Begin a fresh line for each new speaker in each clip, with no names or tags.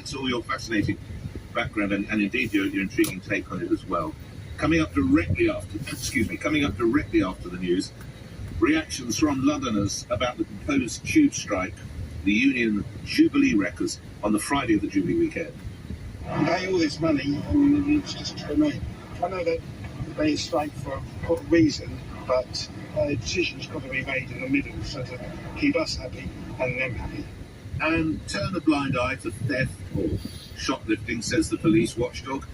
thanks for all your fascinating background and indeed your intriguing take on it as well. Coming up directly after the news, reactions from Londoners about the proposed tube strike, the union Jubilee Wreckers, on the Friday of the Jubilee weekend.
Pay all this money and it's just annoying. I know that they strike for a reason, but a decision's got to be made in the middle so to keep us happy and them happy.
And turn a blind eye to theft or shoplifting, says the police watchdog.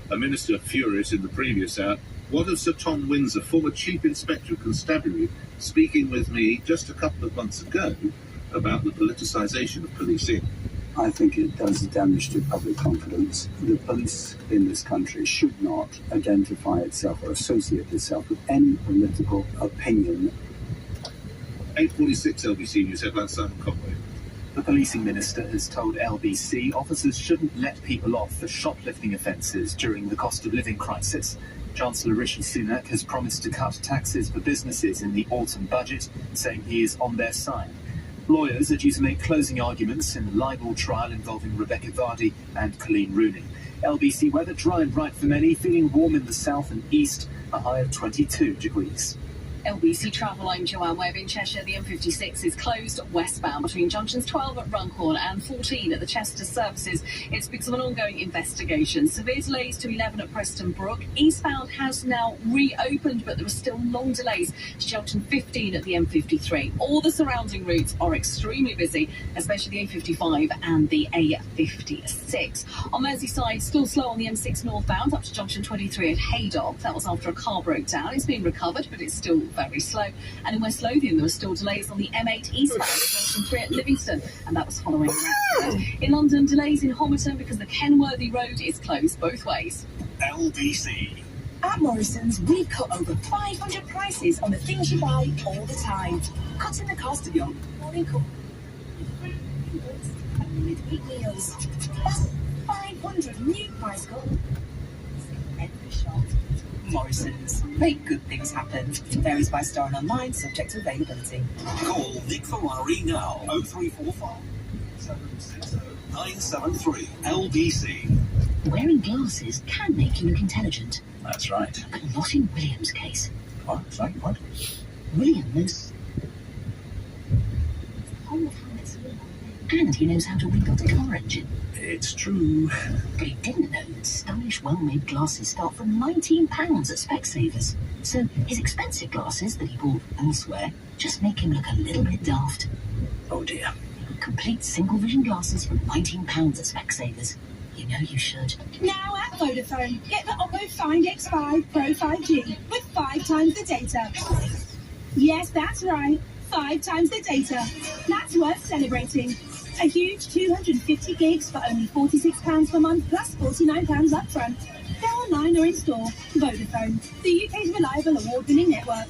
A minister furious in the previous hour. What of Sir Tom Windsor, former Chief Inspector of Constabulary, speaking with me just a couple of months ago about the politicisation of policing?
I think it does damage to public confidence. The police in this country should not identify itself or associate itself with any political opinion.
8:46 LBC News headline, Simon Conway.
The policing minister has told LBC officers shouldn't let people off for shoplifting offences during the cost of living crisis. Chancellor Rishi Sunak has promised to cut taxes for businesses in the autumn budget, saying he is on their side. Lawyers are due to make closing arguments in the libel trial involving Rebecca Vardy and Colleen Rooney. LBC weather dry and bright for many, feeling warm in the south and east, a high of 22 degrees.
LBC Travel, I'm Joanne Webb in Cheshire. The M56 is closed westbound between junctions 12 at Runcorn and 14 at the Chester services. It's because of an ongoing investigation. Severe delays to 11 at Preston Brook. Eastbound has now reopened, but there are still long delays to junction 15 at the M53. All the surrounding routes are extremely busy, especially the A55 and the A56. On Merseyside, still slow on the M6 northbound up to junction 23 at Haydock. That was after a car broke down. It's being recovered, but it's still very slow. And in West Lothian, there were still delays on the M8 eastbound at junction 3 at Livingston, and that was following an accident. In London, delays in Homerton because the Kenworthy Road is closed both ways.
LBC. At Morrison's, we've cut over 500 prices on the things you buy all the time, cutting the cost of your morning cup and midweek meals. That's 500 new price cuts every shop. Morrison's. Make good things happen. Varies by store and online, subject to availability.
Call Nick Ferrari now. 0345 760 973 LBC.
Wearing glasses can make you look intelligent.
That's right.
But not in William's case.
What? Sorry, what?
William knows... And he knows how to rebuild a car engine.
It's true.
But he didn't know that stylish, well-made glasses start from £19 at Specsavers. So his expensive glasses that he bought elsewhere just make him look a little bit daft.
Oh dear.
Complete single-vision glasses from £19 at Specsavers. You know you should.
Now at Vodafone, get the Oppo Find X5 Pro 5G with 5 times the data. Yes, that's right. 5 times the data. That's worth celebrating. A huge 250 gigs for only £46 per month plus £49 upfront. Go online or in store. Vodafone, the UK's reliable award-winning network.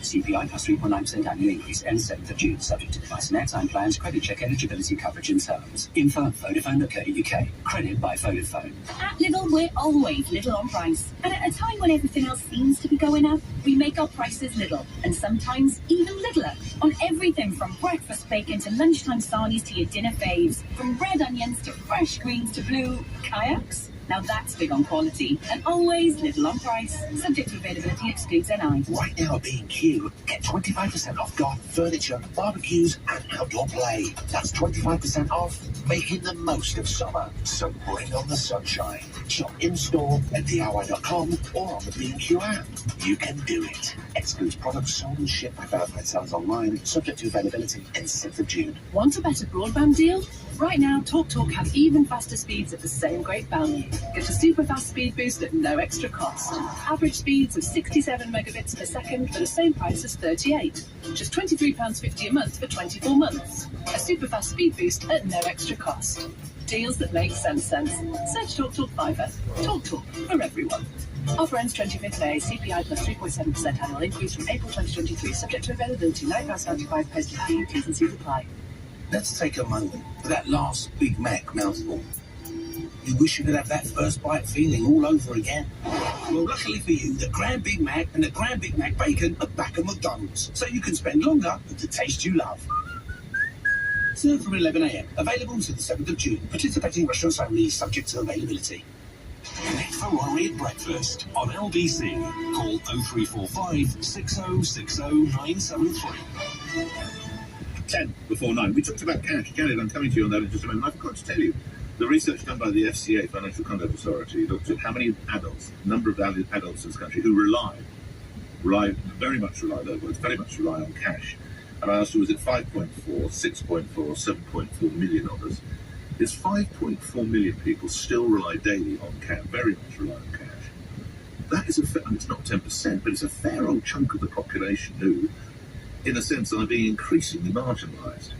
CPI plus 3.9% annual increase ends 7th of June, subject to device and airtime plans, credit check eligibility, coverage and terms. Info at vodafone.co.uk. Credit by Vodafone.
At Lidl, we're always little on price. And at a time when everything else seems to be going up, we make our prices little, and sometimes even littler, on everything from breakfast bacon to lunchtime sarnies to your dinner faves, from red onions to fresh greens to blue kayaks. Now that's big on quality, and always little on price. Subject to availability, excludes NI.
Right now at B&Q, get 25% off garden furniture, barbecues and outdoor play. That's 25% off, making the most of summer. So bring on the sunshine. Shop in-store at DIY.com or on the B&Q app. You can do it. Excludes products sold and shipped by verified sellers online, subject to availability in 6th of June.
Want a better broadband deal? Right now, TalkTalk have even faster speeds at the same great value. Get a super fast speed boost at no extra cost. Average speeds of 67 megabits per second for the same price as 38. Just £23.50 a month for 24 months. A super fast speed boost at no extra cost. Deals that make sense. Search TalkTalk Fibre. TalkTalk for everyone. Offer ends 25th May. CPI plus 3.7% annual increase from April 2023. Subject to availability. £9.95 postage fee. T's and C's apply.
Let's take a moment for that last Big Mac mouthful. You wish you could have that first bite feeling all over again. Well, luckily for you, the Grand Big Mac and the Grand Big Mac Bacon are back at McDonald's, so you can spend longer with the taste you love. Served from 11 a.m. Available until the 7th of June. Participating restaurants only, subject to availability. Connect for Rory at breakfast on LBC. Call 0345 6060 973.
10 before 9. We talked about cash. Janet, I'm coming to you on that in just a moment. I forgot to tell you, the research done by the FCA, Financial Conduct Authority, looked at how many adults, number of adults in this country who very much rely on cash. And I asked you, was it 5.4, 6.4, or 7.4 million of us? Is 5.4 million people still rely daily on cash, very much rely on cash? That is it's not 10%, but it's a fair old chunk of the population who, in a sense, are being increasingly marginalised.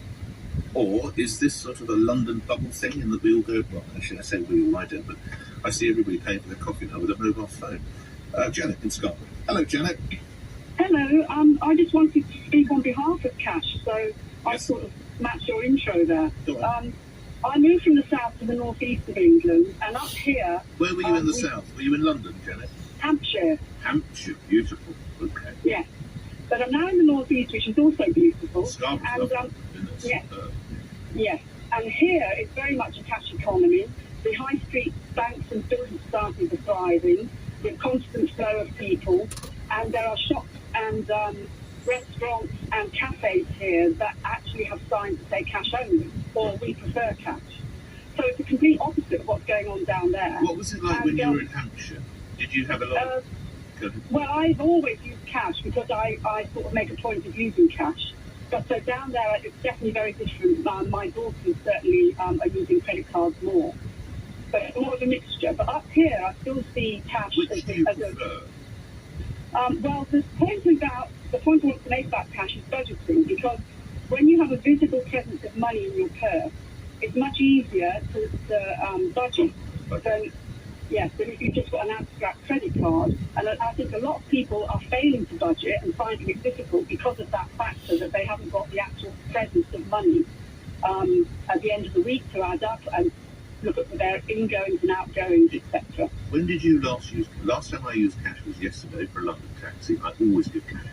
Or is this sort of a London bubble thing in that we all go, well, actually I say we all, I don't, but I see everybody paying for their coffee now with a mobile phone. Janet in Scotland. Hello, Janet.
Hello, I just wanted to speak on behalf of Cash, so I sort of matched your intro there. I moved from the south to the northeast of England, and up here...
Where were you in the south? Were you in London, Janet?
Hampshire.
Hampshire, beautiful. Okay.
Yes. But I'm now in the northeast, which is also beautiful.
Scarborough's lovely.
Yes. Yes. And here it's very much a cash economy. The high street banks and building societies are thriving with constant flow of people, and there are shops and restaurants and cafes here that actually have signs that say cash only, or we prefer cash. So it's a complete opposite of what's going on down there.
What was it like when you were in Hampshire? Did you have a lot of...
Well, I've always used cash because I sort of make a point of using cash. But so down there, it's definitely very different. My daughters certainly are using credit cards more. But it's more of a mixture. But up here, I still see cash
Which do you prefer?
Well, the point I want to make about cash is budgeting, because when you have a visible presence of money in your purse, it's much easier to budget than if you've just got an abstract credit card. And I think a lot of people are failing to budget and finding it difficult because of that factor that they haven't got the actual presence of money at the end of the week to add up and look at their ingoings and outgoings, etc.
When did you last time I used cash was yesterday for a London taxi. I always give cash.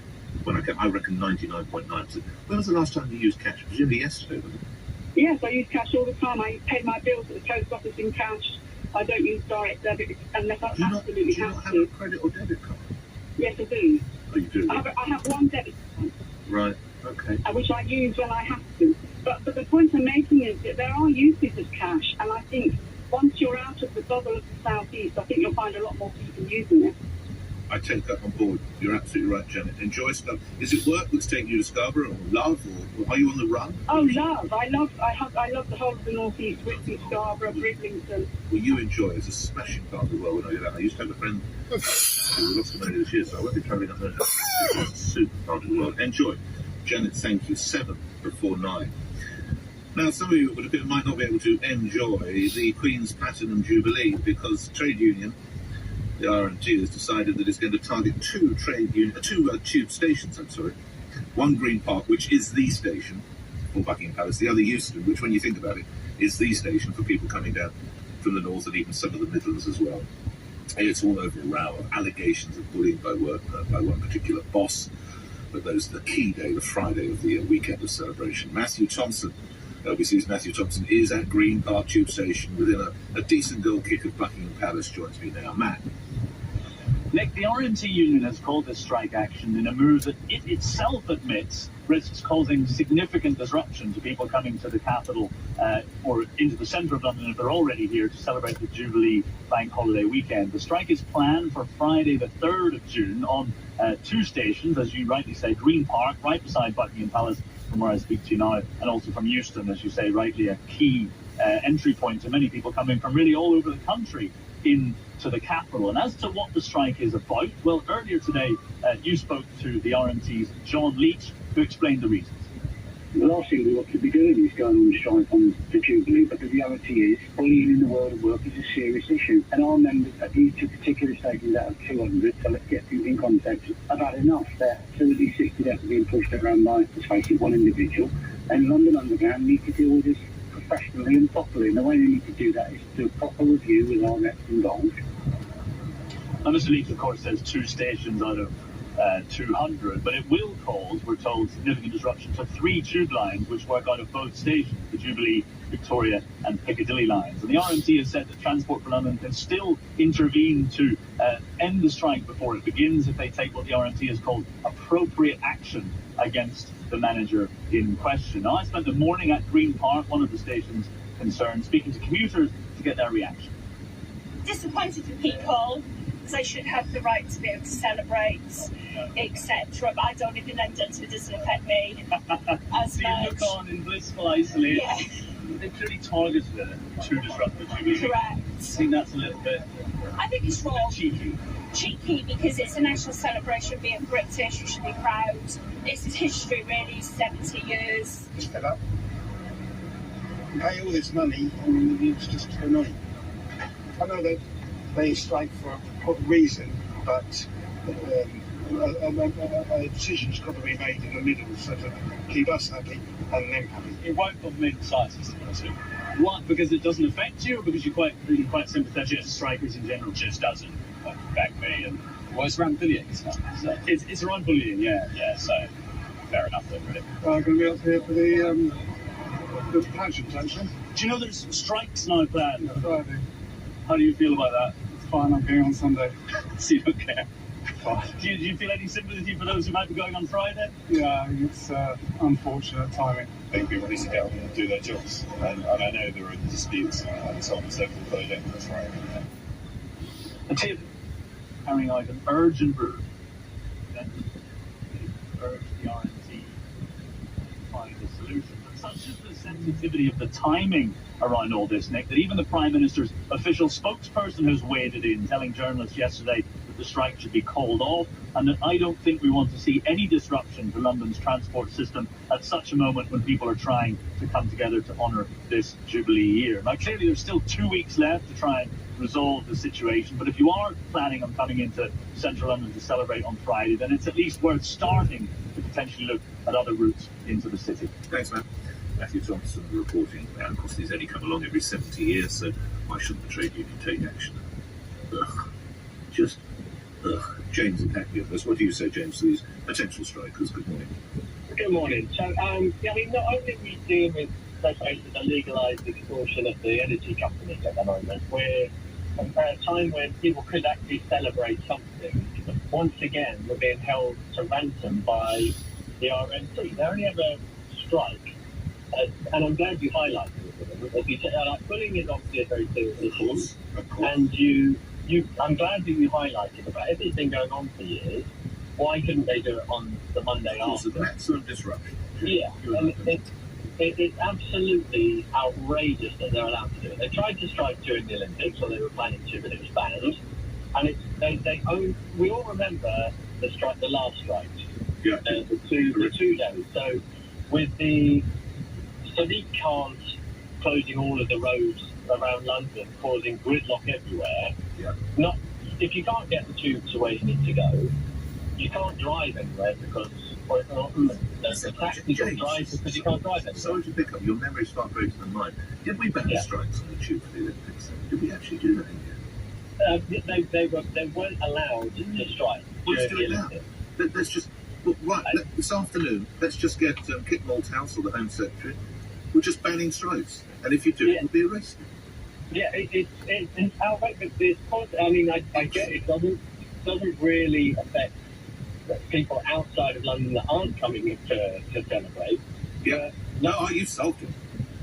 When I reckon 99.9%. When was the last time you used cash? Presumably yesterday, wasn't it?
Yes, I use cash all the time. I pay my bills at the post office in cash. I don't use direct debit unless I absolutely have to.
Do you not have a credit or debit card?
Yes, I do.
Oh, you do?
I have one debit card.
Right, okay.
Which I use when I have to. But the point I'm making is that there are uses of cash, and I think once you're out of the bubble of the southeast, I think you'll find a lot more people using it.
I take that on board. You're absolutely right, Janet. Enjoy stuff. Is it work that's taking you to Scarborough, or love, or are you on the run?
Oh, love. I love the whole of the northeast, Whitby, Scarborough, Bridlington.
Well, you enjoy it. It's a smashing part of the world when I do that. I used to have a friend who lost some money this year, so I won't be travelling up there. It's a super part of the world. Enjoy. Janet, thank you. 7 before 9. Now, some of you might not be able to enjoy the Queen's Platinum Jubilee because trade union, the RMT, has decided that it's going to target two tube stations. One Green Park, which is the station for Buckingham Palace, the other Euston, which, when you think about it, is the station for people coming down from the north and even some of the Midlands as well. And it's all over a row of allegations of bullying by one particular boss. But those are the key day, the Friday of the weekend of celebration. Matthew Thompson, LBC's Matthew Thompson, is at Green Park Tube Station within a decent goal kick of Buckingham Palace. Joins me now. Matt.
Nick, the RMT union has called this strike action in a move that it itself admits risks causing significant disruption to people coming to the capital or into the centre of London if they're already here to celebrate the Jubilee bank holiday weekend. The strike is planned for Friday the 3rd of June on 2 stations, as you rightly say, Green Park, right beside Buckingham Palace, from where I speak to you now, and also from Euston, as you say, rightly a key entry point to many people coming from really all over the country into the capital. And as to what the strike is about, well, earlier today you spoke to the RMT's John Leach, who explained the reasons.
The last thing we ought to be doing is going on strike on the Jubilee, but the reality is bullying in the world of work is a serious issue. And our members at these two particular stations out of 200, so let's get things in context, have had enough. They're absolutely sick to death of being pushed around by, let's face it, one individual. And London Underground need to deal with this professionally and properly. And the way they need to do that is to do a proper review with our reps involved.
And Mr. Leach, of course, says 2 stations out of 200, but it will cause, we're told, significant disruption to 3 tube lines which work out of both stations, the Jubilee, Victoria and Piccadilly lines. And the RMT has said that Transport for London can still intervene to end the strike before it begins if they take what the RMT has called appropriate action against the manager in question. Now, I spent the morning at Green Park, one of the stations concerned, speaking to commuters to get their reaction.
Disappointed for people, because they should have the right to be able to celebrate, etc. But I don't live in London, so it doesn't affect me as
so
much.
You look on in blissful isolation.
Yeah.
They clearly targeted it to disrupt the Jubilee.
Correct.
I think that's a little bit...
I think it's wrong.
Cheeky.
Cheeky, because it's a national celebration, being British, you should be proud. This is history, really, 70 years.
Just fed up. You pay all this money and it's just annoying. I know that they strike for a reason, but a decision's got to be made in the middle so to keep us happy and them happy.
It won't have made decisive. What? Because it doesn't affect you, or because you're quite sympathetic to strikers in general? Just doesn't affect me. And well, it's around bullying stuff. So it's around bullying, yeah. So fair enough, then, really.
I'm going to be up here for the pageant, actually.
Do you know there's strikes now planned?
Yeah, Friday.
How do you feel about that?
It's fine. I'm going on Sunday.
So you don't care. Do you feel any sympathy for those who might be going on Friday?
Yeah, it's unfortunate timing.
I think people need to get on and do their jobs. And I know there are disputes and so on and so forth, but I don't think that's right.
The tip carrying out an urgent route. Urge the RMT to find a solution. But such is the sensitivity of the timing around all this, Nick, that even the Prime Minister's official spokesperson has waded in, telling journalists yesterday that the strike should be called off, and that I don't think we want to see any disruption to London's transport system at such a moment when people are trying to come together to honour this Jubilee year. Now, clearly there's still 2 weeks left to try and resolve the situation, but if you are planning on coming into central London to celebrate on Friday, then it's at least worth starting to potentially look at other routes into the city.
Thanks, man. Matthew Thompson reporting. And of course, these only come along every 70 years, so why shouldn't the trade union take action? Ugh. Just, ugh. James and Hackney, what do you say, James, to these potential strikers? Good morning.
Good morning. So, I mean, not only are we dealing with, let's face it, the legalised extortion of the energy companies at the moment, we're at a time when people could actually celebrate something. Once again, we're being held to ransom by the RMT. They only ever strike, and I'm glad you highlighted it. Bullying is obviously a very serious issue, and I'm glad that you highlighted about if it's been going on for years. Why couldn't they do it on the Monday after?
Of maximum disruption.
Yeah, and it's absolutely outrageous that they're allowed to do it. They tried to strike during the Olympics, or they were planning to, but it was banned. And we all remember the last strike, the two days. So with the Sadiq cars closing all of the roads around London, causing gridlock everywhere. Yeah. If you can't get the tubes where you need to go, you can't drive anywhere because the taxis don't drive because you can't drive anywhere.
Sorry to pick up, your memory's far greater than mine. Did we ban strikes on the tube for the Olympics? Did we actually do that in here?
They weren't allowed to strike.
Let's do it now. Let's just, this afternoon, let's just get Kit Malthouse or the Home Secretary. We're just banning strikes. And if you do, you'll be arrested.
Yeah, it's outrageous. I mean, I get it. Doesn't really affect people outside of London that aren't coming in to celebrate.
Yeah. No, you've solved it.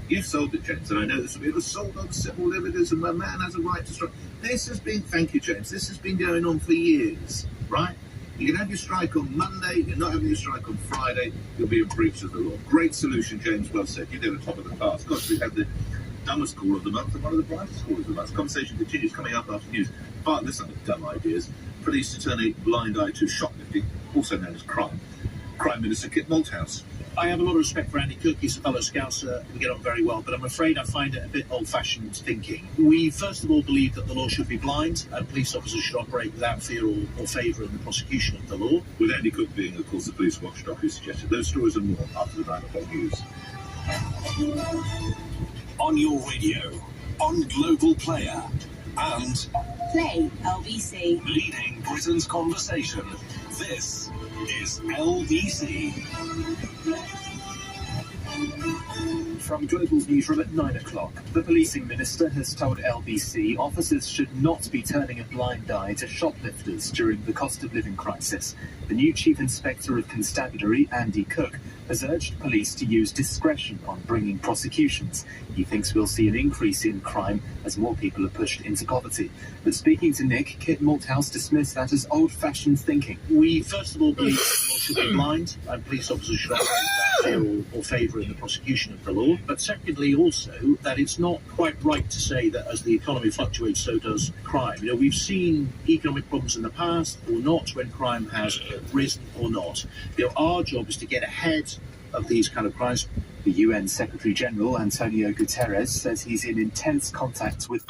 You've solved it, James. And I know it was sold on civil liberties and a man has a right to strike. Thank you, James. This has been going on for years, right? You can have your strike on Monday, you're not having your strike on Friday, you'll be in breach of the law. Great solution, James, well said. You did the top of the class. Gosh, we've had the dumbest call of the month and one of the brightest calls of the month. Conversation continues coming up after news. But this other dumb ideas. Police to turn a blind eye to shoplifting, also known as crime. Crime Minister Kit Malthouse.
I have a lot of respect for Andy Cook. He's a fellow Scouser. We get on very well, but I'm afraid I find it a bit old-fashioned thinking. We, first of all, believe that the law should be blind and police officers should operate without fear or favour in the prosecution of the law.
With Andy Cook being, of course, the police watchdog who suggested those stories and more after the 9 o'clock news.
On your radio, on Global Player, and
Play LBC.
leading Britain's conversation
This is LBC.
From Global's newsroom at 9 o'clock, the policing minister has told LBC officers should not be turning a blind eye to shoplifters during the cost of living crisis. The new Chief Inspector of Constabulary, Andy Cook, has urged police to use discretion on bringing prosecutions. He thinks we'll see an increase in crime as more people are pushed into poverty. But speaking to Nick, Kit Malthouse dismissed that as old-fashioned thinking.
We, first of all, believe that the law should be blind and police officers should operate without fear or favour in the prosecution of the law. But secondly, also, that it's not quite right to say that as the economy fluctuates, so does crime. You know, we've seen economic problems in the past or not when crime has risen or not. You know, our job is to get ahead of these kind of crimes.
The UN Secretary-General, Antonio Guterres, says he's in intense contact with...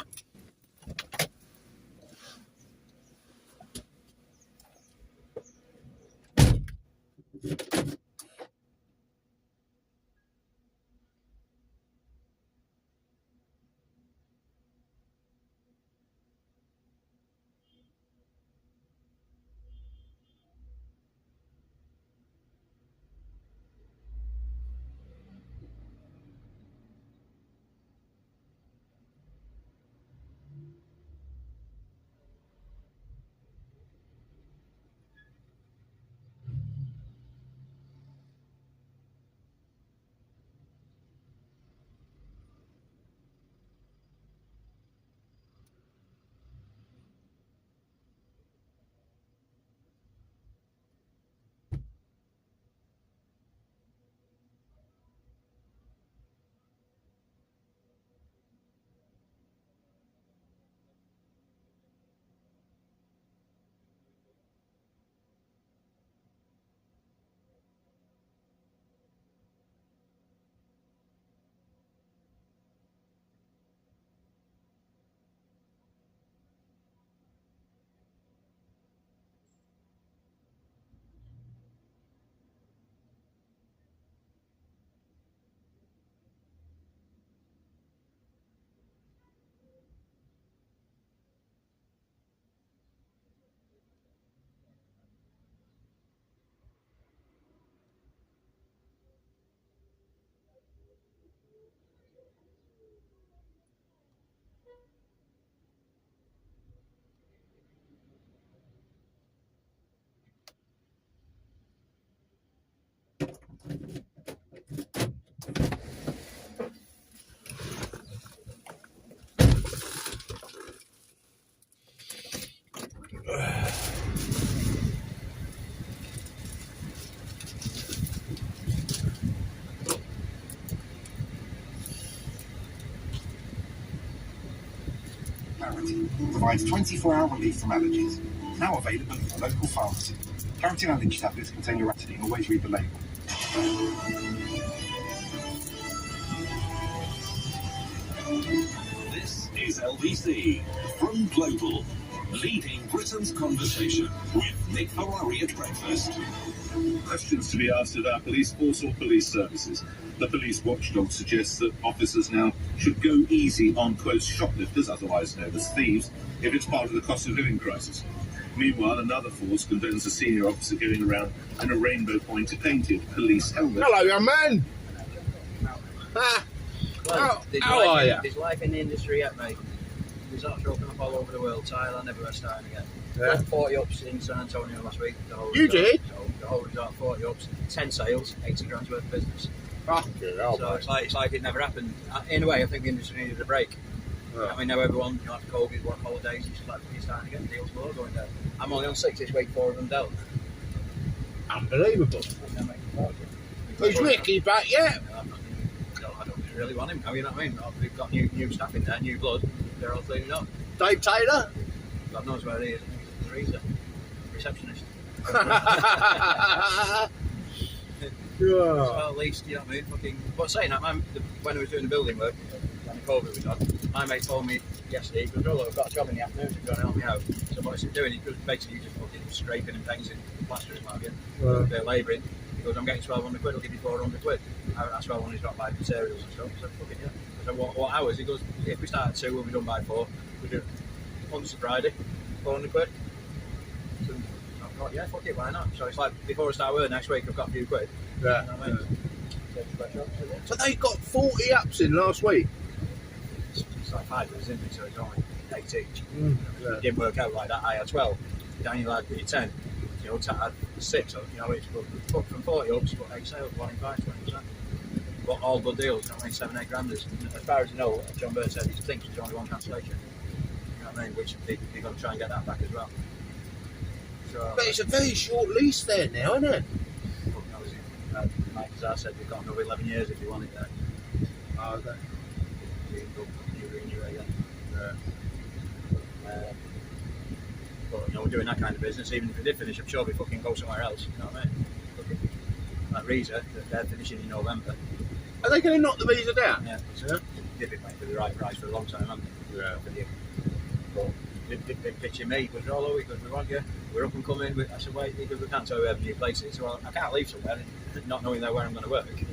Provides 24-hour relief from allergies. Now available at your local pharmacy. Claritin allergy tablets contain loratadine. Always read the label.
This is LBC from Global, leading Britain's conversation with Nick Ferrari at breakfast.
Questions to be asked of our police force or police services. The police watchdog suggests that officers now should go easy on, quote, shoplifters, otherwise known as thieves, if it's part of the cost of living crisis. Meanwhile, another force condemns a senior officer going around in a rainbow-pointed painted police helmet.
Hello, young man.
Well,
how are you?
There's life in the industry yet, mate. There's actually open up all over the world. Thailand, everywhere starting again.
Yeah.
40 ups in San Antonio last week.
You did?
The whole resort, 40 ups, 10 sales, 80 grand's worth of business.
So
it's like it never happened. In a way, I think the industry needed a break.
Yeah.
I mean, now everyone, after COVID, work holidays, it's like you're starting again. Deals below going down. I'm only on 6 this week, 4 of them dealt.
Unbelievable. Is Ricky back yet?
I don't really want him. You know what I mean? We've got new staff in there, new blood. They're all cleaning up.
Dave Taylor?
God knows where he is. He's a receptionist. So at least, you know what I mean? But saying that, when I was doing the building work, when the COVID was on, my mate told me yesterday, he goes, oh, look, I've got a job in the afternoon, so go and help me out. So what I said doing, he goes, basically just fucking scraping and painting, plastering, what have you, a bit of labouring. He goes, I'm getting 1,200 quid, I'll give you 400 quid. That's why I wanted to drop by materials and stuff. So fucking yeah. I said, what hours? He goes, if we start at 2, we'll be done by 4. We do Monday to Friday, 400 quid. So, thought, yeah, fuck it, why not? So it's like, before I start work next week, I've got a few quid.
Yeah.
You know what I mean?
So they got 40 ups in last week.
It's like 5 years, isn't it? So it's only 8 each.
Yeah.
It didn't work out like that. I had 12. Daniel had 10. You know, Tat had 6. So, you know, it's up from 40 ups, but 8 sales, 1 in 5, 20%. But all good deals, you know what I mean? 7, 8 granders. As far as you know, John Bird said he thinks there's only 1 cancellation. You know what I mean? Which they're going to try and get that back as well. So,
But it's a very short lease there now, isn't it?
Mike Azar said we've got another 11 years if you want it there.
Oh, okay.
You renew again. But you know, we're doing that kind of business. Even if we did finish, I'm sure we fucking go somewhere else. You know what I mean? Like Reza, they're finishing in November.
Are they going to knock the visa down?
Yeah. They've been paying for the right price for a long time, haven't they?
Yeah.
But they've been pitching me, but all over because we want you. We're up and coming. I said, wait, we can't tell we have new places. So well, I can't leave somewhere not knowing where I'm going to work. You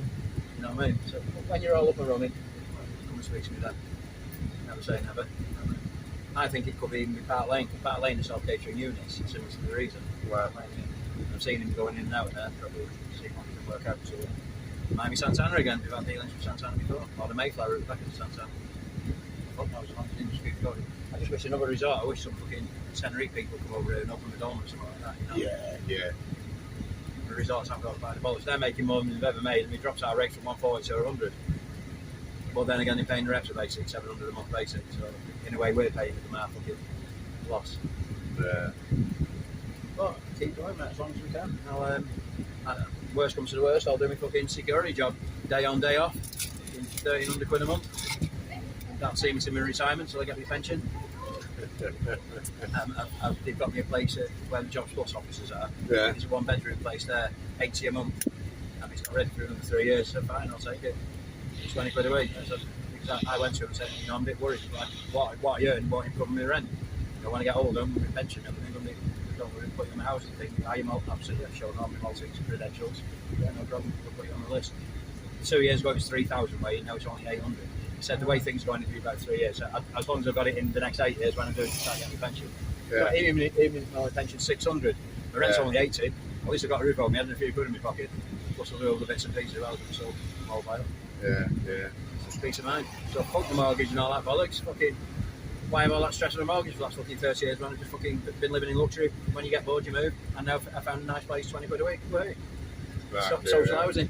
know what I mean? So when you're all up and running, come and speak to me then. Never say never. I think it could be even with Park Lane. Park Lane is self-catering units, similar to the reason.
Wow.
I've seen him going in and out there, probably see what he can work out. So, Miami Santana again, we've had dealings with Santana before. Or the Mayflower route back into Santana. I thought that was a long industry to go. I just wish another resort, I wish some fucking Tenerife people come over here and open the dome or something like that, you know?
Yeah.
The resorts haven't got to buy the bollocks. They're making more than they've ever made, and we dropped our rate from 140 to 100. But then again, they're paying the reps a basic, 700 a month basic, so in a way we're paying them our fucking loss.
Yeah.
But keep going, mate, as long as we can. Worst comes to the worst, I'll do my fucking security job, day on, day off, 1,300 quid a month. Can't see me in my retirement till I get my pension. They've got me a place where the Jobs Plus offices are.
Yeah.
It's a 1-bedroom place there, 80 a month, and it's not ready for another 3 years. So fine, I'll take it. It's 20 quid a week. I went to him and said, you know, I'm a bit worried. Like, what are you earning? What are you covering my rent? You know, when I get older, I'm going to pension and everything. Don't worry, put you in my house and thing. Are you Malta? Absolutely, I've shown all my Maltese credentials. Yeah, no problem. We'll put you on the list. 2 years ago, it was 3,000 weight. Now it's only 800. He said the way things are going to be about 3 years. So as long as I've got it in the next 8 years when I'm doing start getting my pension.
Yeah.
But even if my pension's 600, the rent's only 80. At least I've got a roof over me head and a few quid in my pocket. Plus I'll do all the bits and pieces around them, so mobile.
Yeah.
It's just peace of mind. So fuck the mortgage and all that bollocks. Fucking, why have all that stress on the mortgage for the last fucking 30 years when I've just fucking been living in luxury? When you get bored, you move. And now I found a nice place, 20 quid a week. Right, social housing.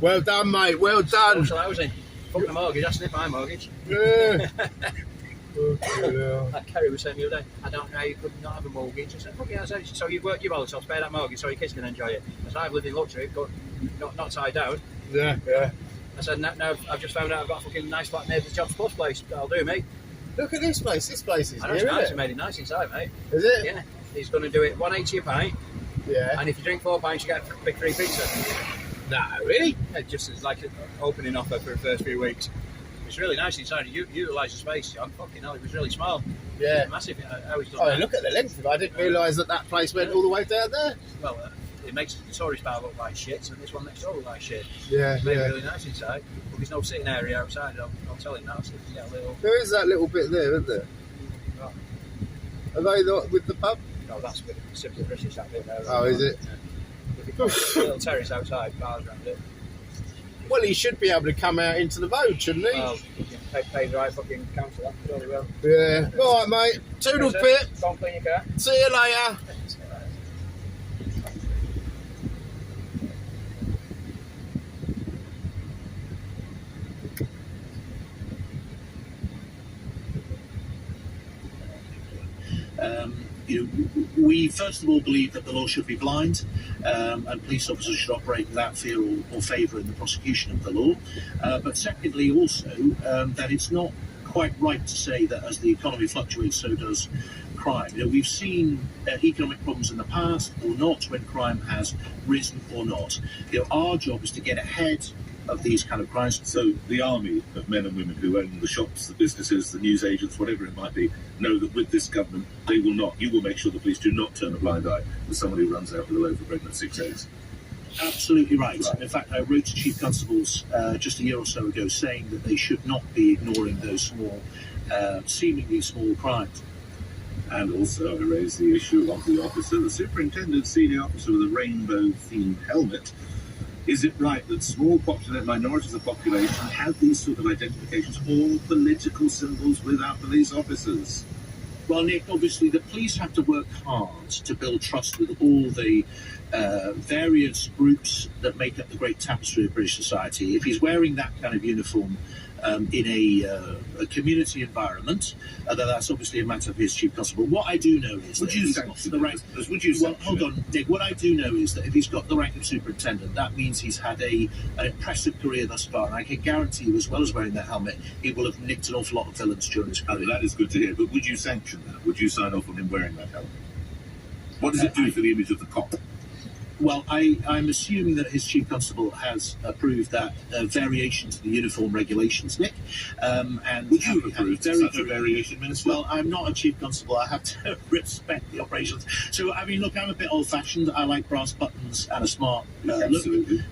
Well done, mate. Well done.
Social housing. Fuck the mortgage. That's my mortgage.
Yeah.
Like Kerry was saying the other day, I don't know how you could not have a mortgage. I said, fuck yeah, I said, so you've worked your wallet off, pay that mortgage so your kids can enjoy it. I said, I've lived in luxury, but not tied down.
Yeah.
I said, now I've just found out I've got a fucking nice flat near the Jobs Plus place. That'll do, mate.
Look at this place. This place is
I know
new,
it's nice.
isn't
He made it nice inside, mate.
Is it?
Yeah. He's going to do it 180 a pint.
Yeah.
And if you drink 4 pints, you get a big free pizza.
No, really?
Yeah, just as like an opening offer for the first few weeks. It's really nice inside. You utilise the space. I'm fucking hell, it was really small.
Yeah.
Massive. How he's done
Oh,
that.
look at the length of it. I didn't realise that place went all the way down there.
Well, it makes the tourist bar look like shit, so this one next door look like shit.
Yeah,
It's made
yeah.
really nice inside, but there's no sitting area outside. I'll tell him that. So you can get a little.
There is that little bit there, isn't there? Are they not with the pub?
No, that's with Simply British, that bit there.
Oh, is it?
Yeah. A little terrace outside, bars around it.
Well, he should be able to come out into the road, shouldn't he?
Well, you can pay the right fucking council, that surely will.
Yeah. All right, mate. Toodles, Pip.
Go and clean your car.
See you later.
We first of all believe that the law should be blind, and police officers should operate without fear or favour in the prosecution of the law. But secondly, also that it's not quite right to say that as the economy fluctuates, so does crime. We've seen economic problems in the past or not when crime has risen or not. Our job is to get ahead of these kind of crimes.
So the army of men and women who own the shops, the businesses, the news agents, whatever it might be, know that with this government, they will not. You will make sure the police do not turn a blind eye to someone who runs out with a loaf of bread and 6 eggs.
Absolutely right. In fact, I wrote to chief constables just a year or so ago saying that they should not be ignoring those small, seemingly small crimes. And also I raised the issue of the officer, the superintendent senior officer with a rainbow-themed helmet. Is it right that small minorities of the population have these sort of identifications, all political symbols with our police officers?
Well, Nick, obviously the police have to work hard to build trust with all the various groups that make up the great tapestry of British society. If he's wearing that kind of uniform in a community environment, then that's obviously a matter of his chief constable. What I do know is
Would you sanction the rank?
Well, hold on, Nick. What I do know is that if he's got the rank of superintendent, that means he's had an impressive career thus far, and I can guarantee you, as well as wearing that helmet, he will have nicked an awful lot of villains during his career.
That is good to hear, but would you sanction that? Would you sign off on him wearing that helmet? What does it do for the image of the cop?
Well, I'm assuming that his chief constable has approved that variation to the uniform regulations, Nick. And
would you have approved such a variation, Minister?
Well, I'm not a chief constable. I have to respect the operations. So, I mean, look, I'm a bit old-fashioned. I like brass buttons and a smart look.
Absolutely.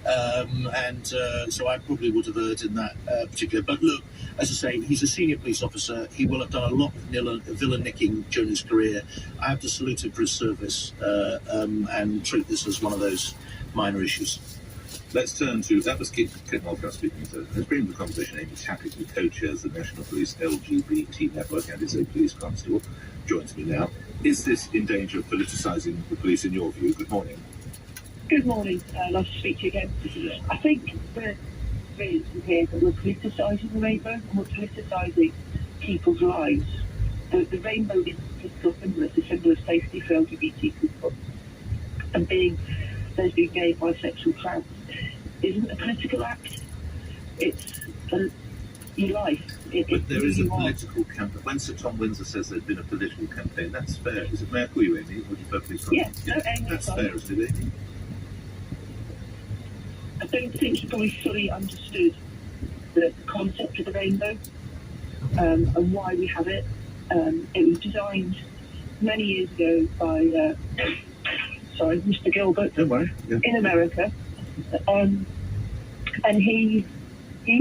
So I probably would have erred in that particular. But look, as I say, he's a senior police officer. He will have done a lot of villain nicking during his career. I have to salute him for his service and treat this as one of those minor issues.
Let's turn to, that was Kit Malta speaking to. Let's bring the conversation Amy Chappick, who co-chairs the National Police LGBT network and is a police constable, joins me now. Is this in danger of politicising the police in your view? Good morning.
Good morning. Nice to speak to you again. I think the reason here that we're politicising the rainbow and we're politicising people's lives. The rainbow is a political symbol. It's a symbol of safety for LGBT people. And being lesbian, gay, bisexual, trans isn't a political act. It's your life.
But there is a political campaign. When Sir Tom Windsor says there's been a political campaign, that's fair. Is it? May I call you Amy? Or would you perfectly stop?
Yes, no, Amy.
That's fair, isn't it, Amy?
I don't think he probably fully understood the concept of the rainbow and why we have it. It was designed many years ago by Mr. Gilbert in America, and he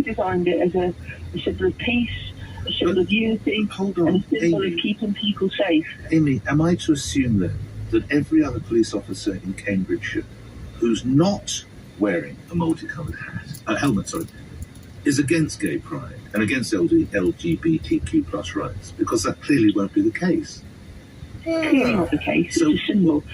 designed it as a symbol of peace, a symbol of unity, and a symbol of keeping people safe.
Amy, am I to assume then that every other police officer in Cambridgeshire who's not wearing a multicoloured helmet, is against gay pride and against LGBTQ plus rights? Because that clearly won't be the case.
Clearly not the case. It's a symbol.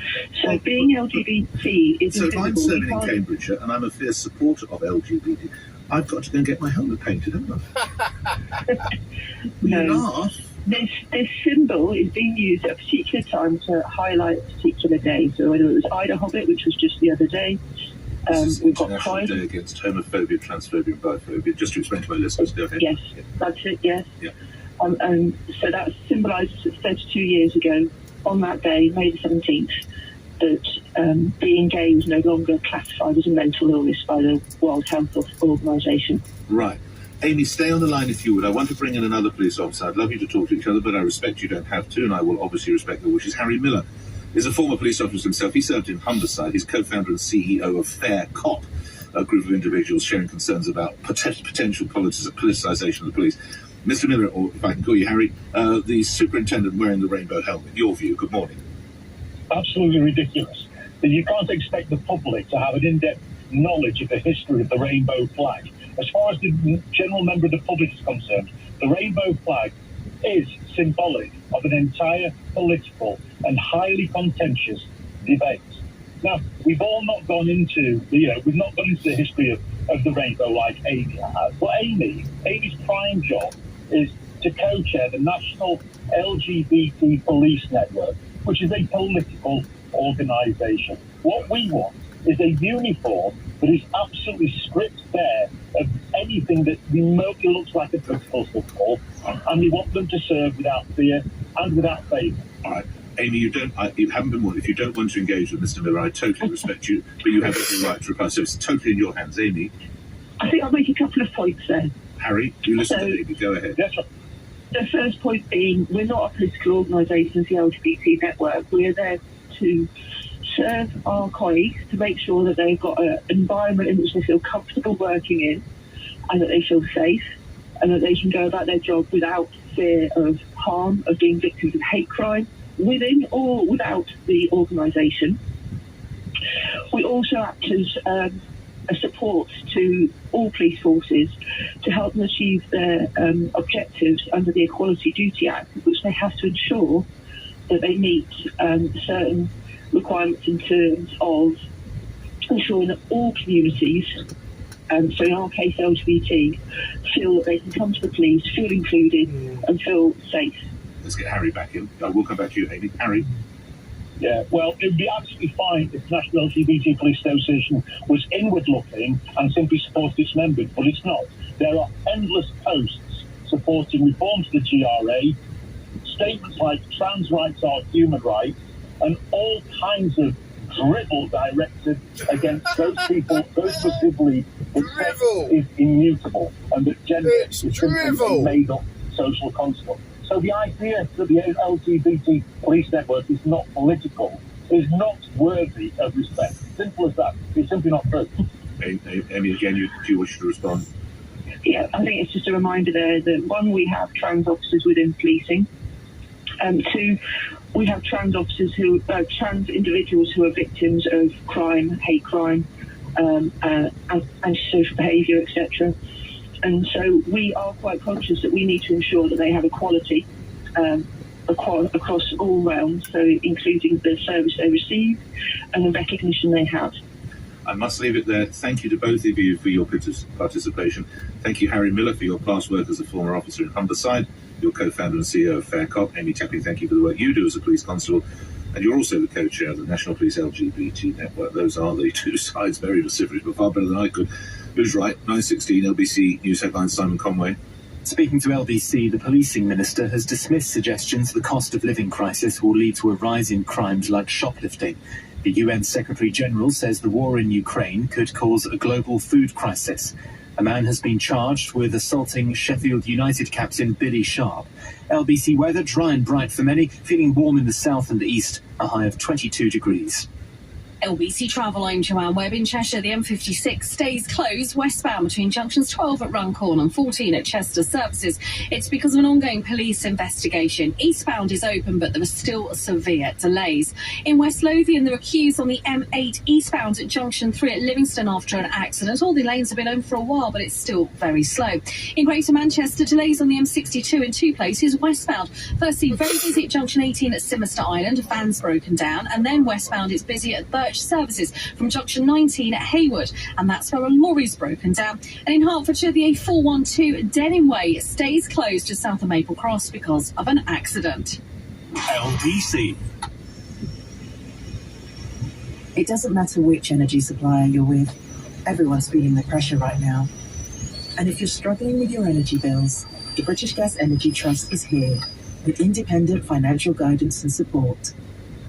So being LGBT is
so if I'm serving in Cambridgeshire and I'm a fierce supporter of LGBT, I've got to go and get my helmet painted, haven't I?
No. This symbol is being used at a particular time to highlight a particular day. So whether it was Ida Hobbit, which was just the other day, we've got Pride.
Day against homophobia, transphobia, and biphobia. Just to explain to my listeners, go ahead.
Yes, that's it. Yes.
Yeah.
So that symbolised 32 years ago, on that day, May the 17th, that being gay was no longer classified as a mental illness by the World Health Organisation.
Right. Amy, stay on the line if you would. I want to bring in another police officer. I'd love you to talk to each other, but I respect you don't have to, and I will obviously respect the wishes. Harry Miller is a former police officer himself. He served in Humberside. He's co-founder and CEO of Fair Cop, a group of individuals sharing concerns about potential politicisation of the police. Mr. Miller, or if I can call you Harry, the superintendent wearing the rainbow helmet, your view, good morning.
Absolutely ridiculous. You can't expect the public to have an in-depth knowledge of the history of the rainbow flag. As far as the general member of the public is concerned, the rainbow flag is symbolic of an entire political and highly contentious debate. Now, we've all not gone into the history of the rainbow like Amy has. But Amy's prime job is to co-chair the National LGBT Police Network, which is a political organisation. What we want is a uniform that is absolutely stripped bare of anything that remotely looks like a political symbol, and we want them to serve without fear and without favour.
All right. Amy, you haven't been warned. If you don't want to engage with Mr. Miller, I totally respect you, but you have every right to reply. So it's totally in your hands. Amy?
I think I'll make a couple of points there.
Harry, you listen to Amy. Go ahead.
That's right.
The first point being, we're not a political organisation as the LGBT network. We're there to serve our colleagues, to make sure that they've got an environment in which they feel comfortable working in and that they feel safe and that they can go about their job without fear of harm of being victims of hate crime within or without the organisation. We also act as a support to all police forces to help them achieve their objectives under the Equality Duty Act, which they have to ensure that they meet certain requirements in terms of ensuring that all communities, so in our case LGBT, feel that they can come to the police, feel included and feel safe.
Let's get Harry back in. We'll come back to you, Amy. Harry?
Yeah, well, it would be absolutely fine if the National LGBT Police Association was inward-looking and simply supported its members, but it's not. There are endless posts supporting reform to the GRA, statements like trans rights are human rights, and all kinds of drivel directed against those people, those who believe that sex is immutable and that gender is simply a made-up social construct. So the idea that the LGBT police network is not political is not worthy of respect. Simple as that. It's simply not true.
Amy, again, do you wish to respond?
Yeah, I think it's just a reminder there that, one, we have trans officers within policing, and two, we have trans officers trans individuals who are victims of crime, hate crime, antisocial behaviour, etc. And so we are quite conscious that we need to ensure that they have equality across all realms, so including the service they receive and the recognition they have.
I must leave it there. Thank you to both of you for your participation. Thank you, Harry Miller, for your past work as a former officer in Humberside, your co-founder and CEO of Fair Cop. Amy Tapping, thank you for the work you do as a police constable. And you're also the co-chair of the National Police LGBT Network. Those are the two sides, very vociferous, but far better than I could. Who's right? 9:16 LBC News headlines, Simon Conway.
Speaking to LBC, the policing minister has dismissed suggestions the cost of living crisis will lead to a rise in crimes like shoplifting. The UN Secretary-General says the war in Ukraine could cause a global food crisis. A man has been charged with assaulting Sheffield United captain Billy Sharp. LBC weather, dry and bright for many, feeling warm in the south and the east, a high of 22 degrees.
LBC Travel, I'm Joanne Webb. In Cheshire, the M56 stays closed westbound between junctions 12 at Runcorn and 14 at Chester Services. It's because of an ongoing police investigation. Eastbound is open, but there are still severe delays. In West Lothian, there are queues on the M8 eastbound at junction 3 at Livingston after an accident. All the lanes have been open for a while, but it's still very slow. In Greater Manchester, delays on the M62 in two places westbound. Firstly, very busy at junction 18 at Simister Island, a van's broken down, and then westbound it's busy at Birch Services from junction 19 at Haywood, and that's where a lorry's broken down. And in Hertfordshire, the A412 Denham Way stays closed just south of Maple Cross because of an accident.
LBC.
It doesn't matter which energy supplier you're with, everyone's feeling the pressure right now. And if you're struggling with your energy bills, the British Gas Energy Trust is here with independent financial guidance and support.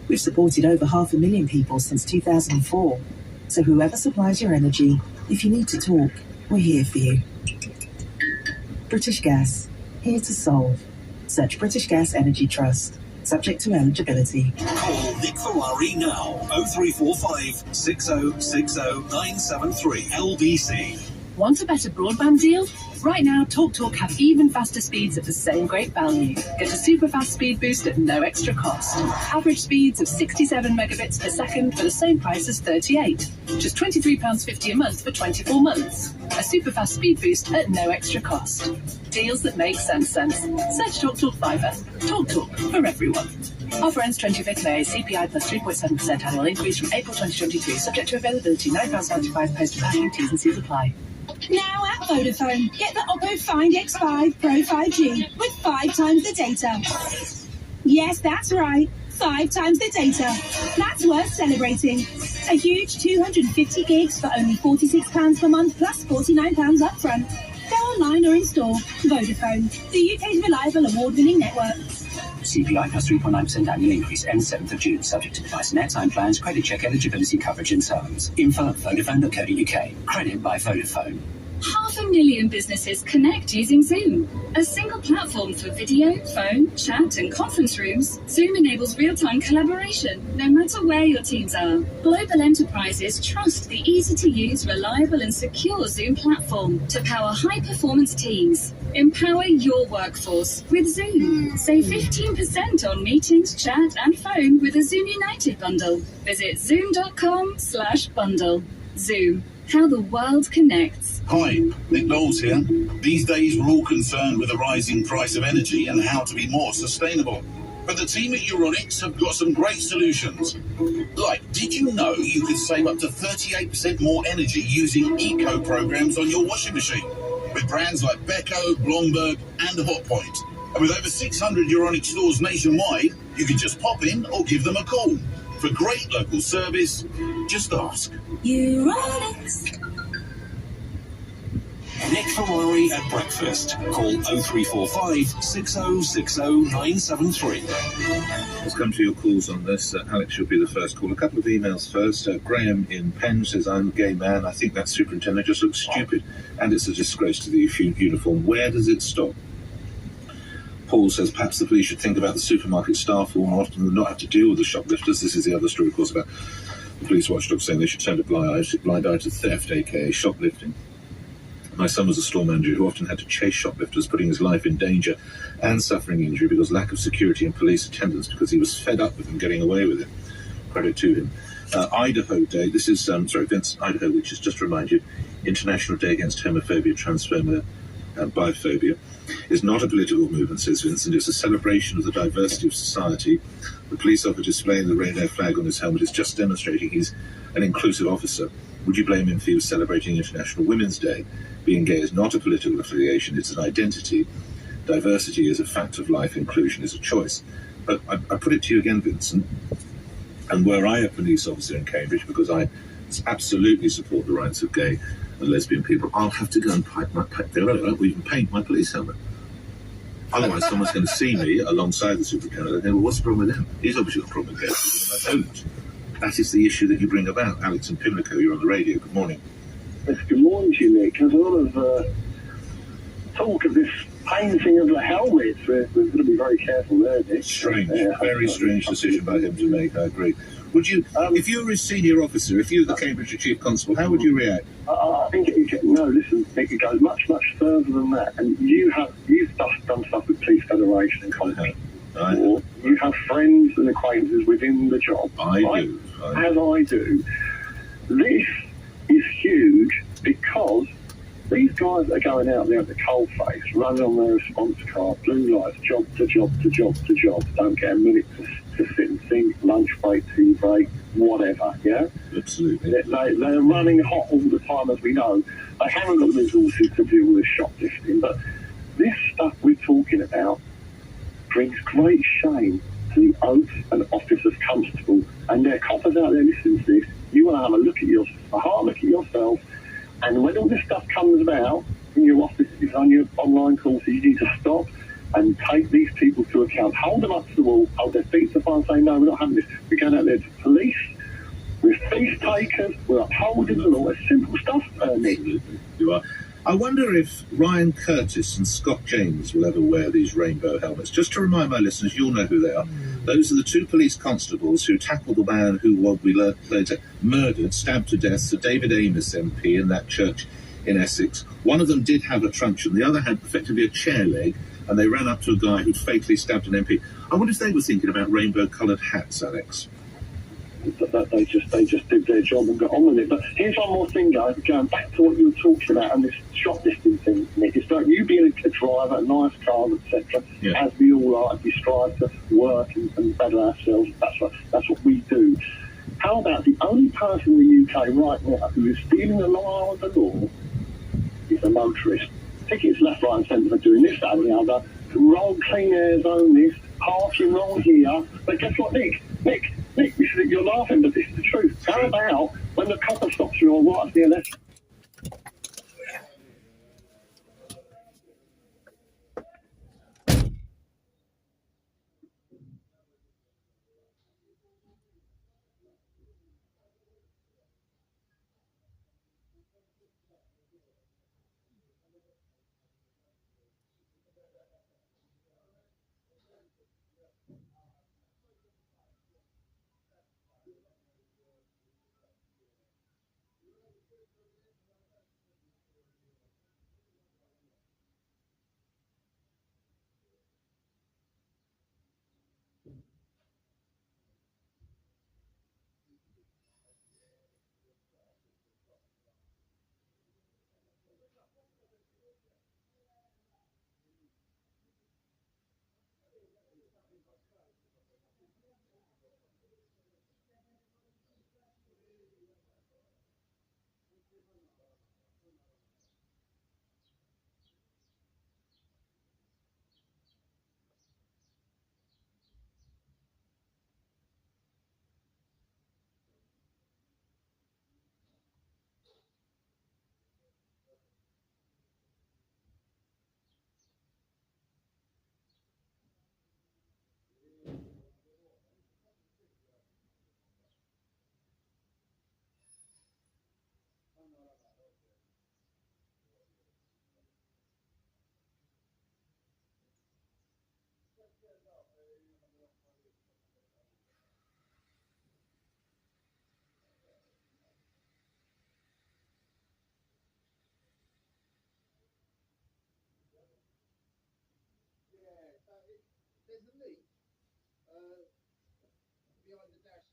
We've supported over 500,000 people since 2004. So whoever supplies your energy, if you need to talk, we're here for you. British Gas, here to solve. Search British Gas Energy Trust. Subject to eligibility.
Call Nick Ferrari now. 0345 6060 973 LBC.
Want a better broadband deal? Right now, TalkTalk have even faster speeds at the same great value. Get a super fast speed boost at no extra cost. Average speeds of 67 megabits per second for the same price as 38. Just £23.50 a month for 24 months. A super fast speed boost at no extra cost. Deals that make sense. Search TalkTalk Fibre. TalkTalk for everyone. Offer ends 25th May. CPI plus 3.7% annual increase from April 2023. Subject to availability. £9.95 postal packing. T's and C's apply.
Now at Vodafone, get the Oppo Find X5 Pro 5G with 5 times the data. Yes, that's right, 5 times the data. That's worth celebrating. A huge 250 gigs for only £46 per month plus £49 upfront. Go online or in store. Vodafone, the UK's reliable award-winning network.
CPI plus 3.9% annual increase ends 7th of June, subject to device and airtime plans, credit check eligibility, coverage and terms. Info at vodafone.co.uk. Credit by Vodafone.
500,000 businesses connect using Zoom. A single platform for video, phone, chat and conference rooms, Zoom enables real-time collaboration, no matter where your teams are. Global enterprises trust the easy-to-use, reliable and secure Zoom platform to power high-performance teams. Empower your workforce with Zoom. Save 15% on meetings, chat, and phone with a Zoom United bundle. Visit zoom.com/bundle. Zoom, how the world connects.
Hi, Nick Knowles here. These days we're all concerned with the rising price of energy and how to be more sustainable. But the team at Euronics have got some great solutions. Like, did you know you could save up to 38% more energy using eco programs on your washing machine? With brands like Beko, Blomberg and Hotpoint. And with over 600 Euronics stores nationwide, you can just pop in or give them a call. For great local service, just ask.
Euronics.
Nick Ferrari at breakfast. Call 0345 6060 973.
Let's come to your calls on this. Alex, you'll be the first call. A couple of emails first. Graham in Penn says, I'm a gay man. I think that superintendent just looks stupid and it's a disgrace to the uniform. Where does it stop? Paul says, perhaps the police should think about the supermarket staff who more often than not have to deal with the shoplifters. This is the other story, of course, about the police watchdog saying they should turn a blind eye to theft, aka shoplifting. My son was a store manager who often had to chase shoplifters, putting his life in danger and suffering injury because lack of security and police attendance, because he was fed up with them getting away with it. Credit to him. Idaho Day, this is, Vince, Idaho, which is, just to remind you, International Day Against Homophobia, Transphobia and Biphobia, is not a political movement, says Vincent. It's a celebration of the diversity of society. The police officer displaying the rainbow flag on his helmet is just demonstrating he's an inclusive officer. Would you blame him if he was celebrating International Women's Day? Being gay is not a political affiliation, it's an identity. Diversity is a fact of life, inclusion is a choice. But I put it to you again, Vincent, and were I a police officer in Cambridge, because I absolutely support the rights of gay and lesbian people, I'll have to go and even paint my police helmet. Otherwise, someone's going to see me alongside the superintendent and go, well, what's the problem with him? He's obviously got a problem with gay people, and I don't. That is the issue that you bring about. Alex in Pimlico, you're on the radio. Good morning.
Yes, good morning to you, Nick. There's a lot of talk of this painting of the helmets. We're going to be very careful there, Nick.
Strange, very strange decision by him to make, I agree. Would you, if you were a senior officer, if you were the Cambridgeshire Chief Constable, how would you react?
I think listen, Nick, it goes much, much further than that. And you've done stuff with Police Federation and Constable. You have friends and acquaintances within the job.
I do.
As I do. This is huge because these guys are going out there at the coalface, running on their response car, blue lights, job to job to job to job, don't get a minute to sit and think, lunch break, tea break, whatever, yeah?
Absolutely.
They're running hot all the time, as we know. They haven't got the resources to deal with shoplifting, but this stuff we're talking about brings great shame to the oath and office of constable, and there are coppers out there listening to this. You want to have a hard look at yourself, and when all this stuff comes about in your offices, on your online courses, you need to stop and take these people to account. Hold them up to the wall, hold their feet to the fire and say, no, we're not having this. We're going out there to police, we're thief takers, we're upholding the law. It's simple stuff, Nick.
You are. I wonder if Ryan Curtis and Scott James will ever wear these rainbow helmets. Just to remind my listeners, you'll know who they are. Those are the two police constables who tackled the man who, what we learned later, murdered, stabbed to death Sir David Amos MP in that church in Essex. One of them did have a truncheon, the other had effectively a chair leg, and they ran up to a guy who'd fatally stabbed an MP. I wonder if they were thinking about rainbow-coloured hats, Alex.
That they just did their job and got on with it. But here's one more thing, guys, going back to what you were talking about and this shoplifting thing, Nick. It's about you being a driver, nice cars, etc. As we all are, as we strive to work and better ourselves. That's what we do. How about the only person in the UK right now who is stealing the law of the law is a motorist? Tickets left, right, and centre for doing this, that, and the other. Roll clean air zone this, parking wrong here. But guess what, Nick, you're laughing, but this is the truth. How about when the copper stops you all right at the left?
leak behind the dash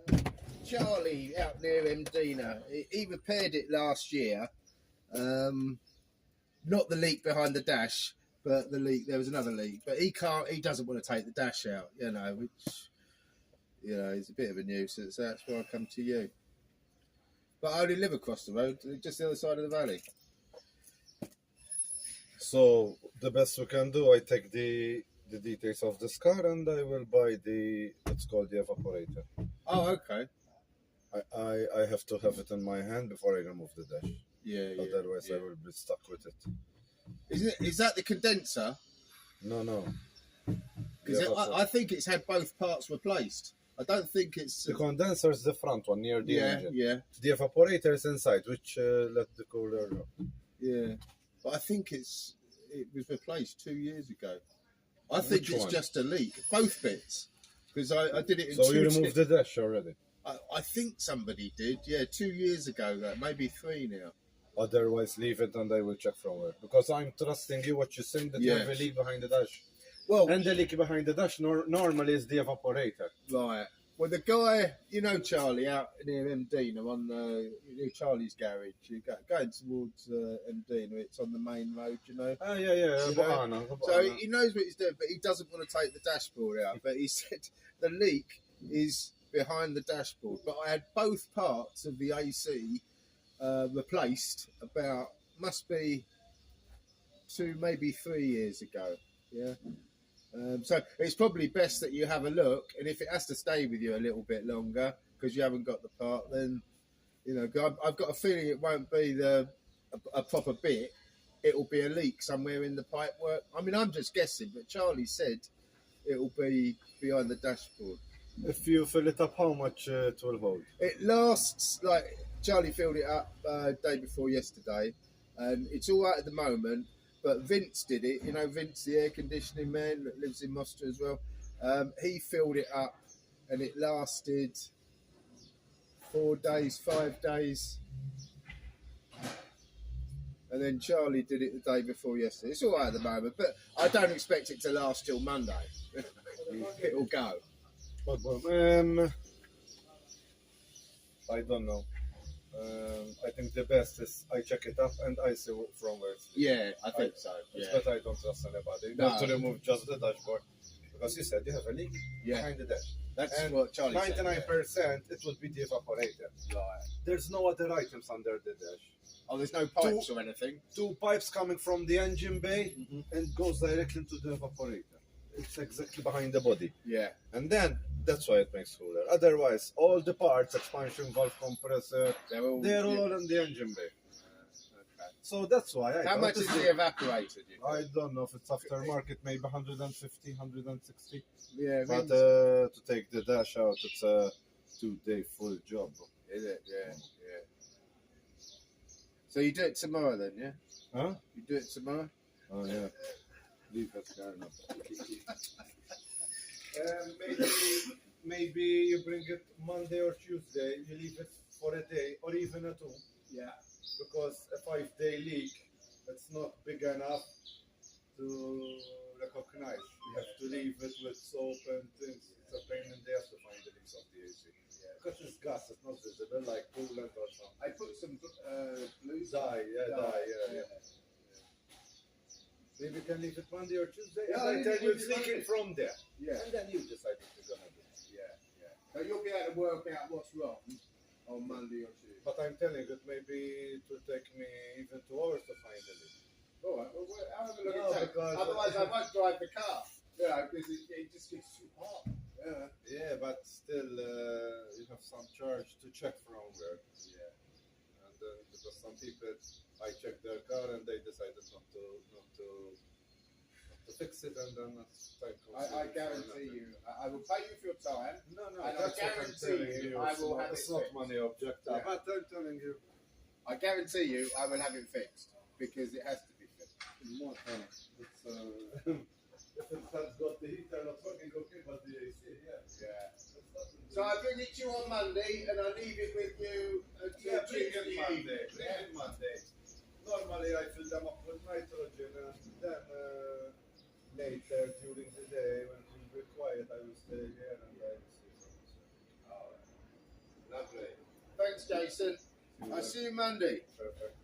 somewhere. Charlie out near Mdina, he repaired it last year. Not the leak behind the dash, but the leak. There was another leak, but he doesn't want to take the dash out. Which is a bit of a nuisance. So that's why I come to you. But I only live across the road, just the other side of the valley.
So the best we can do, I take the details of this car and I will buy it's called the evaporator.
Oh, okay.
I have to have it in my hand before I remove the dash.
Yeah.
Otherwise I will be stuck with it.
Is that the condenser?
No.
Because I think it's had both parts replaced. I don't think it's...
The condenser is the front one, near the engine.
Yeah.
The evaporator is inside, which let the cooler out.
Yeah. But I think it was replaced 2 years ago. I think it's just a leak. Both bits. Because I did it in
So you removed the dash already?
I think somebody did, 2 years ago, maybe 3 now.
Otherwise, leave it and I will check from where. Because I'm trusting you what you're saying that you have a leak behind the dash.
Well,
and the leak behind the dash normally is the evaporator.
Right. Well, the guy, Charlie, out near Mdina on Charlie's garage, you going towards Mdina, it's on the main road,
Oh, yeah.
So he knows what he's doing, but he doesn't want to take the dashboard out. But he said the leak is behind the dashboard. But I had both parts of the AC replaced must be 2, maybe 3 years ago. Yeah. So it's probably best that you have a look, and if it has to stay with you a little bit longer because you haven't got the part, then I've got a feeling it won't be a proper bit. It'll be a leak somewhere in the pipework. I mean, I'm just guessing, but Charlie said it'll be behind the dashboard.
If you fill it up, how much it will hold?
It lasts, Charlie filled it up day before yesterday, and it's all right at the moment. But Vince did it, Vince, the air conditioning man that lives in Mostra as well. He filled it up and it lasted 4 days, 5 days. And then Charlie did it the day before yesterday. It's all right at the moment, but I don't expect it to last till Monday. It'll go.
I don't know. I think the best is I check it up and I see from where it's...
Yeah, I think so.
It's better I don't trust anybody.
No.
Not to remove just the dashboard. Because you said you have a leak behind the dash.
That's what Charlie said.
99% it would be the evaporator.
Right.
There's no other items under the dash.
Oh, there's no pipes or anything?
2 pipes coming from the engine bay and goes directly to the evaporator. It's exactly behind the body.
Yeah.
And then that's why it makes cooler. Otherwise, all the parts, expansion valve, compressor, they're all in the engine bay.
Okay.
So that's why
How much is the evaporator?
I don't know if it's aftermarket, maybe 150, 160.
Yeah.
But to take the dash out, it's a 2-day full job.
Is it? Yeah. So you do it tomorrow then, yeah?
Huh?
You do it tomorrow?
Oh, yeah. Leave that car now. Maybe you bring it Monday or Tuesday, you leave it for a day or even a 2.
Yeah.
Because a 5-day leak, it's not big enough to recognize. You have to leave it with soap and things. It's a pain in the ass to find the leaks of the AC. Yeah. Because it's gas, it's not visible like coolant or something.
I put some blue
dye. Maybe you can leave it Monday or Tuesday.
Yeah,
and I tell you it's leaking from there.
Yeah.
And then you decide what you're going to do.
Yeah. So you'll be able to work out what's wrong on Monday or Tuesday.
But I'm telling you, maybe it will take me even 2 hours to find the leak.
All right, well, I'll have a look at it. Otherwise, I won't drive the car. Because it just gets too hot.
Yeah, but still, you have some charge to check from where. Yeah. And then, because some people, I check their car and they decided not to fix it, and then time comes.
I guarantee you, I will pay you for your time.
No,
and I
that's
guarantee you, I will have it
fixed. It's not money object,
Yeah.
but I'm telling you.
I guarantee you, I will have it fixed because it has to be fixed.
If it has got the heater not working, okay, but the AC,
yeah. So I bring it to you on Monday, and I leave it with you until Tuesday evening.
Monday. Normally I fill them up with nitrogen, and then later during the day
Lovely. Thanks, Jason. I'll see you Monday. Perfect.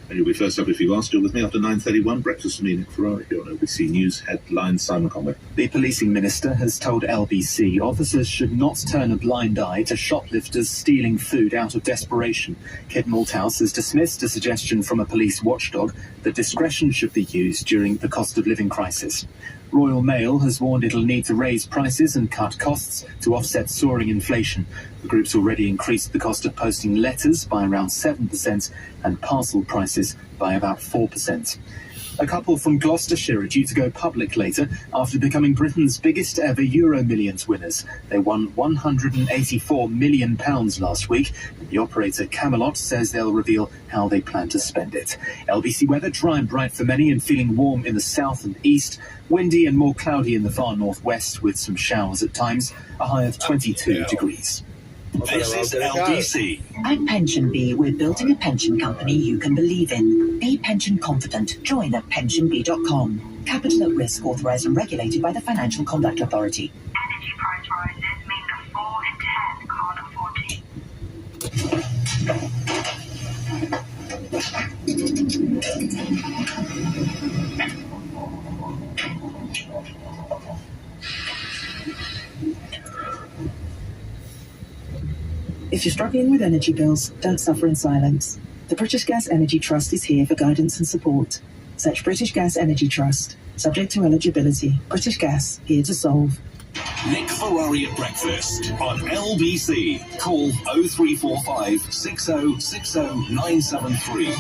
And you'll be first up if you are still with me after 9:31. Breakfast with me, Nick Ferrari, here on LBC News. Headlines, Simon Conway.
The policing minister has told LBC officers should not turn a blind eye to shoplifters stealing food out of desperation. Kid Malthouse has dismissed a suggestion from a police watchdog that discretion should be used during the cost of living crisis. Royal Mail has warned it'll need to raise prices and cut costs to offset soaring inflation. The group's already increased the cost of posting letters by around 7% and parcel prices by about 4%. A couple from Gloucestershire are due to go public later after becoming Britain's biggest ever Euro Millions winners. They won £184 million last week. The operator Camelot says they'll reveal how they plan to spend it. LBC weather, dry and bright for many and feeling warm in the south and east. Windy and more cloudy in the far northwest with some showers at times. A high of 22 degrees.
This is LBC.
At PensionBee, we're building a pension company you can believe in. Be pension confident. Join at pensionbee.com. Capital at risk, authorised and regulated by the Financial Conduct Authority.
Energy price rises mean that 4 in 10 can't afford to.
If you're struggling with energy bills, don't suffer in silence. The British Gas Energy Trust is here for guidance and support. Search British Gas Energy Trust. Subject to eligibility. British Gas, here to solve.
Nick Ferrari at breakfast on LBC. Call 0345 6060 973.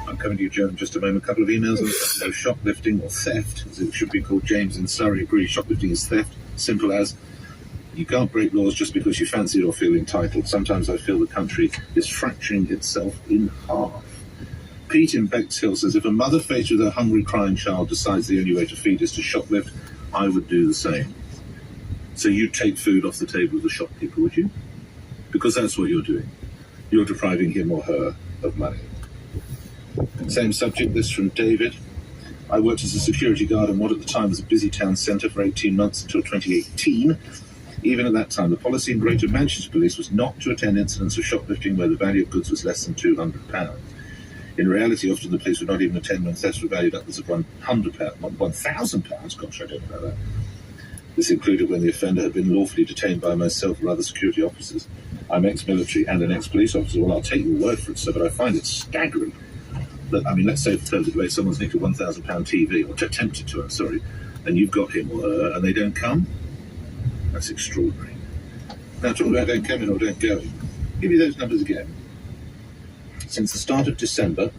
I'm coming to you, Joe, in just a moment. A couple of emails on shoplifting or theft, as it should be called. James in Surrey agrees shoplifting is theft. Simple as. You can't break laws just because you fancy it or feel entitled. Sometimes I feel the country is fracturing itself in half. Pete in Bexhill says, if a mother faced with a hungry, crying child decides the only way to feed is to shoplift, I would do the same. So you'd take food off the table of the shopkeeper, would you? Because that's what you're doing. You're depriving him or her of money. Same subject, this from David. I worked as a security guard in what at the time was a busy town centre for 18 months until 2018. Even at that time, the policy in Greater Manchester Police was not to attend incidents of shoplifting where the value of goods was less than £200. In reality, often the police would not even attend when thefts were valued upwards of £1,000. Gosh, I don't know that. This included when the offender had been lawfully detained by myself or other security officers. I'm ex-military and an ex-police officer. Well, I'll take your word for it, sir, but I find it staggering that, I mean, let's say for terms of debate, someone's nicked a £1,000 TV, or attempted to, I'm sorry, and you've got him or her, and they don't come. That's extraordinary. Now, talking about don't come in or don't go, give me those numbers again. Since the start of December,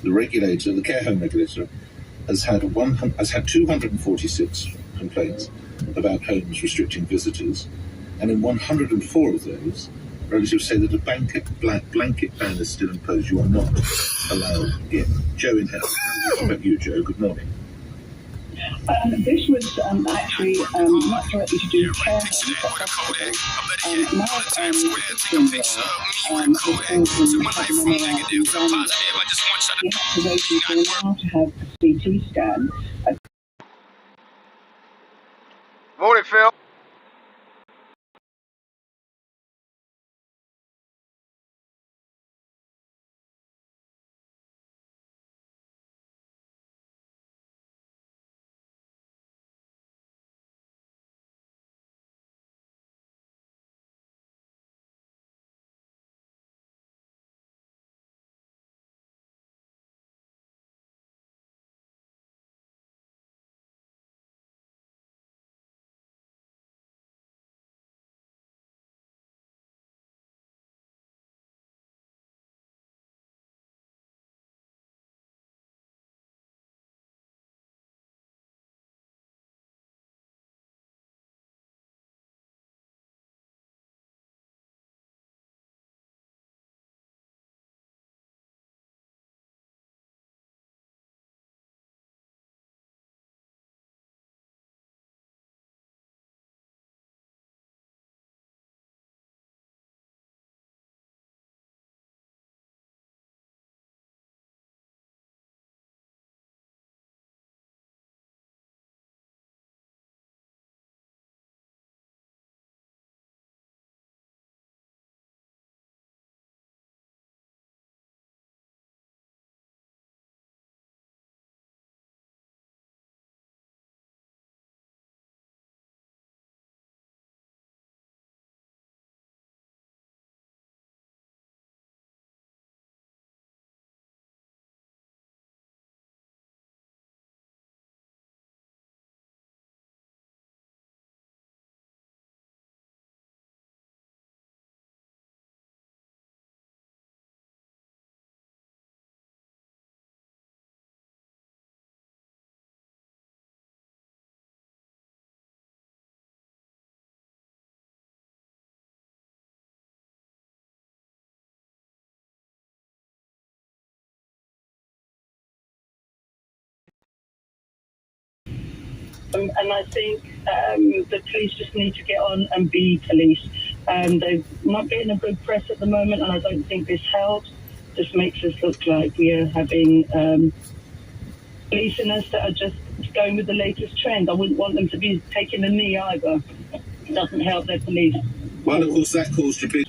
the regulator, the care home regulator, has had 246 complaints about homes restricting visitors, and in 104 of those, relatives say that a blanket ban is still imposed. You are not allowed in. Joe in Hell. How about you, Joe? Good morning.
This was actually not directly to do with care homes, but hospitals. My syndrome was caused when he had to wait for a while to have a CT scan.
Morning, Phil.
And I think the police just need to get on and be police. They're not getting a good press at the moment, and I don't think this helps. Just makes us look like we are having police in us that are just going with the latest trend. I wouldn't want them to be taking a knee either. It doesn't help their police.
Well, of course, that caused you big